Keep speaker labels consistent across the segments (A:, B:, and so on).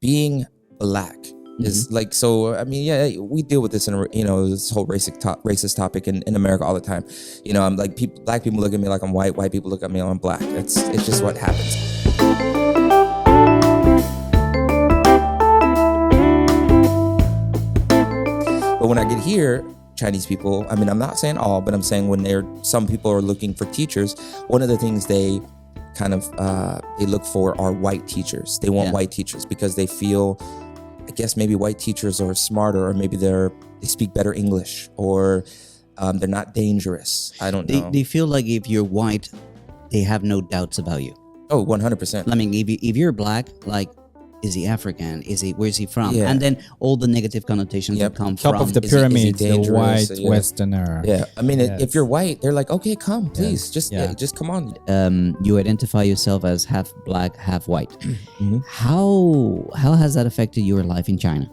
A: being black is like, so I mean, yeah, we deal with this in this whole racist topic in America all the time. I'm like, black people look at me like I'm white people look at me like I'm black. It's just what happens. But when I get here, Chinese people, I mean, I'm not saying all, but I'm saying when some people are looking for teachers, one of the things they kind of they look for are white teachers. They want white teachers because they feel, I guess maybe white teachers are smarter, or maybe they speak better English, or they're not dangerous. I don't know.
B: They feel like if you're white, they have no doubts about you.
A: Oh, 100%.
B: I mean, if you're black, like, is he African? Where's he from?
A: Yeah.
B: And then all the negative connotations that come from.
C: Top of the pyramid, the white Westerner.
A: Yeah, I mean, if you're white, they're like, okay, come, please, just come on.
B: You identify yourself as half black, half white. How has that affected your life in China?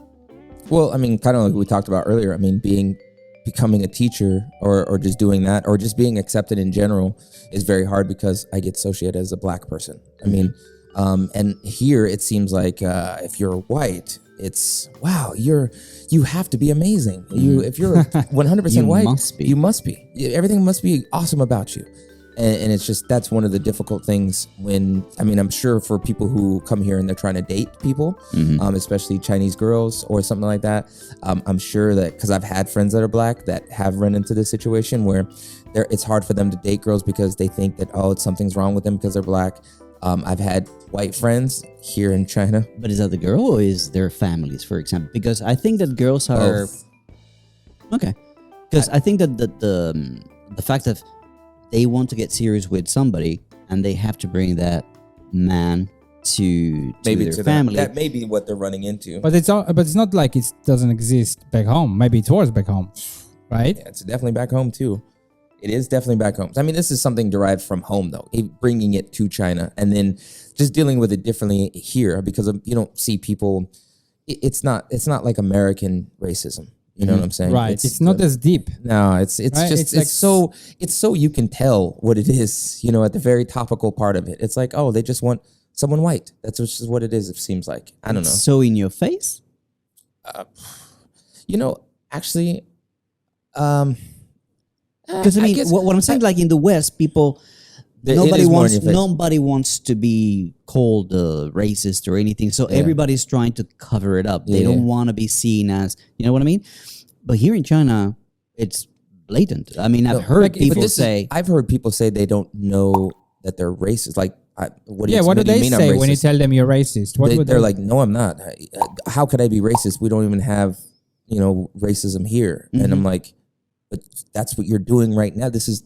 A: Well, I mean, kind of like we talked about earlier. I mean, becoming a teacher or just doing that, or just being accepted in general is very hard because I get associated as a black person. I mean, and here it seems like if you're white, it's wow, you have to be amazing. If you're 100% white, you must be. Everything must be awesome about you. And it's just, that's one of the difficult things I'm sure for people who come here and they're trying to date people, especially Chinese girls or something like that. I'm sure that, because I've had friends that are black that have run into this situation where it's hard for them to date girls because they think that, something's wrong with them because they're black. I've had white friends here in China.
B: But is that the girl or is their families, for example? Because I think that girls are...
A: Both.
B: Okay. Because I think that the fact that they want to get serious with somebody and they have to bring that man to their family.
A: That may be what they're running into.
C: But it's not like it doesn't exist back home. Maybe it was back home, right?
A: Yeah, it's definitely back home too. It is definitely back home. I mean, this is something derived from home, though, bringing it to China and then just dealing with it differently here because you don't see people. It's not like American racism. You know what I'm saying?
C: Right. It's not as deep.
A: No, it's right? just it's so you can tell what it is. At the very topical part of it, it's like, oh, they just want someone white. That's just what it is. It seems like, I don't know.
B: So in your face.
A: Actually.
B: Because I mean, what I'm saying, like in the West, people, nobody wants to be called racist or anything. So everybody's trying to cover it up. They don't want to be seen as, you know what I mean? But here in China, it's blatant. I mean, I've heard people say
A: they don't know that they're racist. Like, what
C: do they say when you tell them you're racist?
A: They're like, no, I'm not. How could I be racist? We don't even have, racism here. And I'm like, but that's what you're doing right now. This is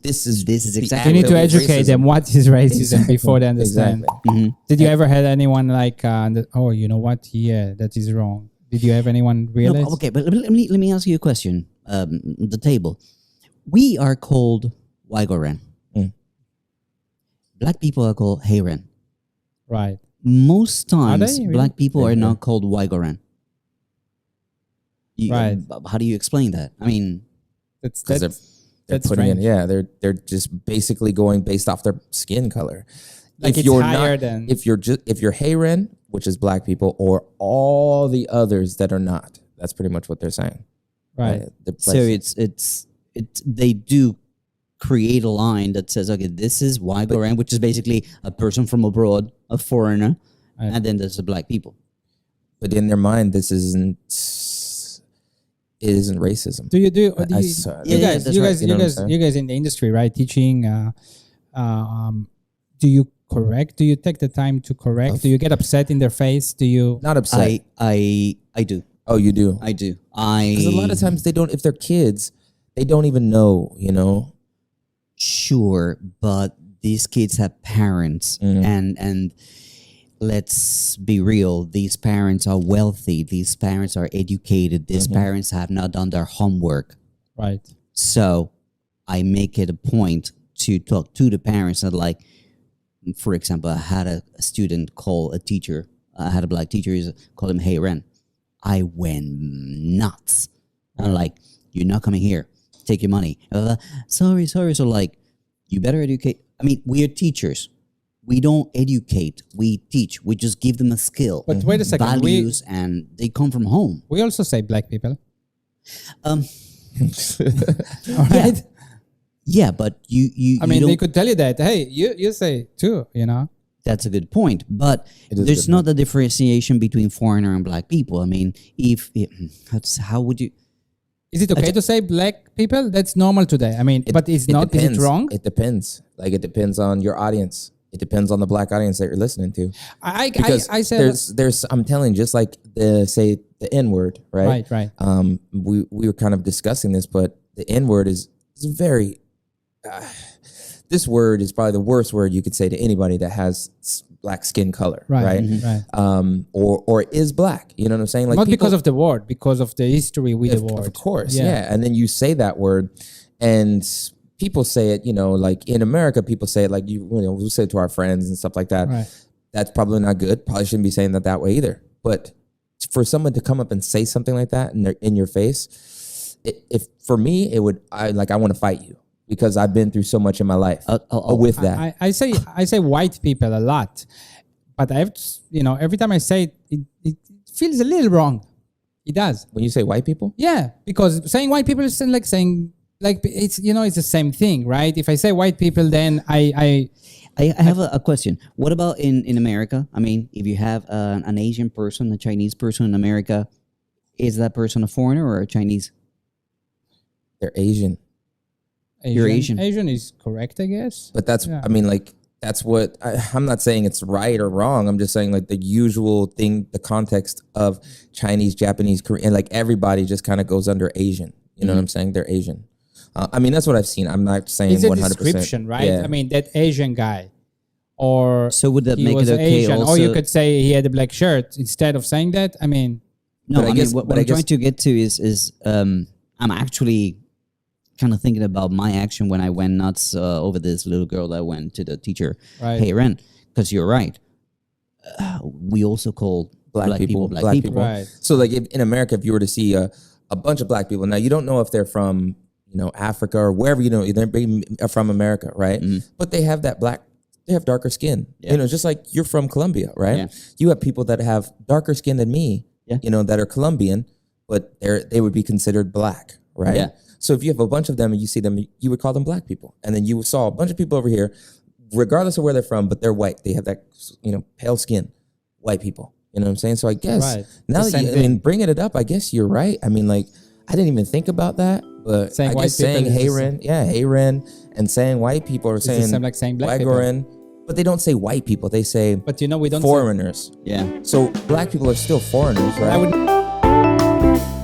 A: exactly.
C: You need to educate them what is racism before they understand.
A: Exactly.
C: Did you ever have anyone like, you know what? Yeah, that is wrong. Did you have anyone realize?
B: No, okay, but let me ask you a question. The table, we are called Waigoran. Black people are called Heiren.
C: Right.
B: Most times, black people are not called Waigoran.
C: Right.
B: How do you explain that? I mean.
A: They're putting strange. They're just basically going based off their skin color.
C: Like
A: if you're Heiren, which is black people, or all the others that are not, that's pretty much what they're saying.
C: Right.
B: So it's they do create a line that says, okay, this is Waigoran, which is basically a person from abroad, a foreigner, and then there's the black people.
A: But in their mind, this isn't. It isn't racism.
C: You guys in the industry, right? Teaching. Do you correct? Do you take the time to correct? Do you get upset in their face? Do you
A: not upset?
B: I do.
A: Oh, you do.
B: I do.
A: Because a lot of times they don't. If they're kids, they don't even know.
B: Sure, but these kids have parents, and let's be real, these parents are wealthy, these parents are educated, these parents have not done their homework.
C: Right.
B: So I make it a point to talk to the parents that, like, for example, I had a student call a teacher, I had a black teacher, called him Hey Ren. I went nuts. I'm like, you're not coming here. Take your money. Sorry. So like, you better educate. I mean, we are teachers. we don't educate, we teach. We just give them a skill,
C: But wait a second,
B: values, and they come from home.
C: we also say black people.
B: Um,
C: All right.
B: yeah, but you
C: I mean,
B: don't,
C: they could tell you that. Hey, you say too. You know.
B: that's a good point. But
A: It is a
B: there's
A: good
B: not a differentiation between foreigner and black people. I mean, how would you?
C: Is it okay to say black people? That's normal today. I mean, but it's not. Is it wrong?
A: It depends. Like it depends on your audience. It depends on the black audience that you're listening to. Because
C: I say
A: there's I'm telling you, just like say the N word, right?
C: Right.
A: We were kind of discussing this, but the N word is very. This word is probably the worst word you could say to anybody that has black skin color, right?
C: Right.
A: Or is black. You know what I'm saying? Like
C: Not because of the word, because of the history with the word.
A: of course, yeah. And then you say that word, and people say it. You know, like in America, people say it like you know we say it to our friends and stuff like that.
C: Right.
A: That's probably not good. Probably shouldn't be saying that way either. But for someone to come up and say something like that in your face, if for me it would I want to fight you. Because I've been through so much in my life with that.
C: I say white people a lot, but I have to, every time I say it feels a little wrong. It does.
A: When you say white people?
C: Yeah, because saying white people is like saying like it's it's the same thing, right? If I say white people, then I
B: have a question. What about in America? I mean, if you have an Asian person, a Chinese person in America, is that person a foreigner or a Chinese?
A: They're Asian.
B: You're Asian.
C: Asian is correct, I guess.
A: But that's, I mean, like, that's what, I'm not saying it's right or wrong. I'm just saying, like, the usual thing, the context of Chinese, Japanese, Korean, like, everybody just kind of goes under Asian. You know what I'm saying? They're Asian. I mean, that's what I've seen. I'm not saying
C: it's 100%.
A: It's a
C: description, right?
A: Yeah.
C: I mean, that Asian guy. Or
B: so would that
C: he
B: make
C: was
B: it okay
C: Asian,
B: also?
C: or you could say he had a black shirt instead of saying that. I mean,
B: no, I mean, what I'm trying to get to is I'm actually kind of thinking about my action when I went nuts over this little girl that went to the teacher.
C: Right.
B: Hey, Ren, because you're right. We also call black people black people.
C: Right.
A: So, like, in America, if you were to see a bunch of black people, now you don't know if they're from, Africa or wherever, they're from America, right? But they have they have darker skin.
B: Yeah.
A: Just like you're from Colombia, right?
B: Yeah.
A: You have people that have darker skin than me, that are Colombian, but they would be considered black, right?
B: Yeah.
A: So if you have a bunch of them and you see them, you would call them black people. And then you saw a bunch of people over here, regardless of where they're from, but they're white. They have that, pale skin, white people. You know what I'm saying? So I guess now that bringing it up, I guess you're right. I mean, like, I didn't even think about that, but
C: saying
A: I guess saying hey Ren, and saying white people or saying
C: like saying black people.
A: Ren, but they don't say white people. They say
C: we don't
A: foreigners.
B: Yeah.
A: So black people are still foreigners, right?
C: I would.